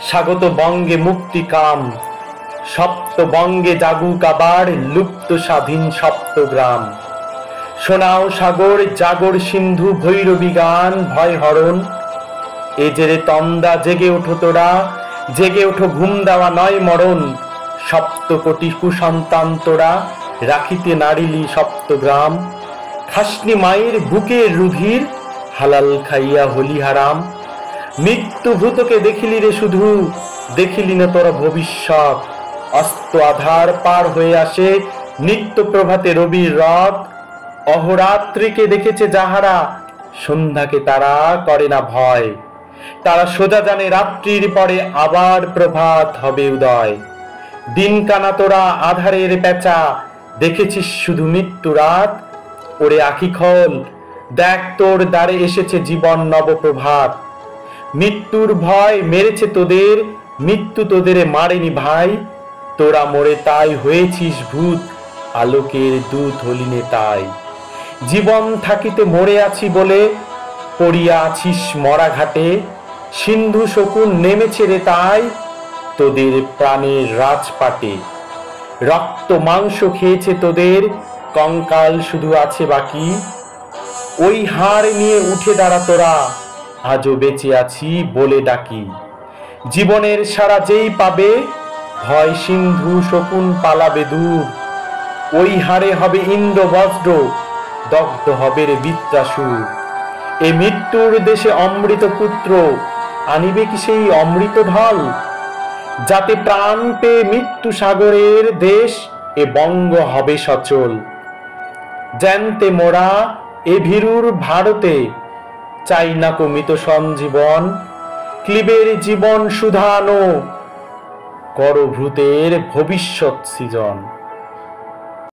স্বাগত বঙ্গে মুক্তি কাম, সপ্ত বঙ্গে জাগুক আবার লুপ্ত স্বাধীন সপ্তগ্রাম। শোনাও সাগর জাগর সিন্ধু ভৈরবী গান ভয় হরণ। এ জেরে তন্দা জেগে ওঠো তোরা, জেগে ওঠো ঘুম দেওয়া নয় মরণ। সপ্ত কোটি কুসন্তান তোরা, রাখিতে নারিলি সপ্তগ্রাম। খাসনি মায়ের বুকের রুধির, হালাল খাইয়া হলি হারাম। মৃত্যু ভূতকে দেখিলি রে শুধু, দেখিলি না তোরা ভবিষ্যৎ। অস্ত আধার পার হয়ে আসে নিত্য প্রভাতে রবির রথ। অহরাত্রিকে দেখেছে যাহারা, সন্ধ্যাকে তারা করে না ভয়। তারা সোজা জানে রাত্রির পরে আবার প্রভাত হবে উদয়। দিন কানা তোরা আধারের পেঁচা, দেখেছিস শুধু মৃত্যু রাত। ওরে আখি খোল, দেখ তোর দ্বারে এসেছে জীবন নবপ্রভাত। মৃত্যুর ভয় মেরেছে তোদের, মৃত্যু তোদের মারেনি ভাই। তোরা মরে তাই হয়েছিস ভূত, আলোকের দূত হলিনে তাই। জীবন থাকিতে মরে আছি বলে, পড়িয়া আছিস মরা ঘাটে। সিন্ধু শকুন নেমেছে রে তাই, তোদের প্রাণের রাজপাটে। রক্ত মাংস খেয়েছে তোদের, কঙ্কাল শুধু আছে বাকি। ওই হাড় নিয়ে উঠে দাঁড়া তোরা, আজও বেঁচে আছি বলে ডাকি। জীবনের সারা যেই পাবে, ভয় সিন্ধু শকুন পালাবে দূর। ওই হাড়ে হবে ইন্দ্র বজ্র, দগ্ধ হবে রে বৃত্রাসুর। এ মৃত্যুর দেশে অমৃত পুত্র, আনিবে কি সেই অমৃত ঢল। যাতে প্রাণ পেয়ে মৃত্যু সাগরের দেশ, এ বঙ্গ হবে সচল। জ্যান্তে মোরা এ ভীরুর ভারতে, চাই না কমিত সঞ্জীবন। ক্লীবের জীবন সুধানো, করভূতের ভবিষ্যৎ সৃজন।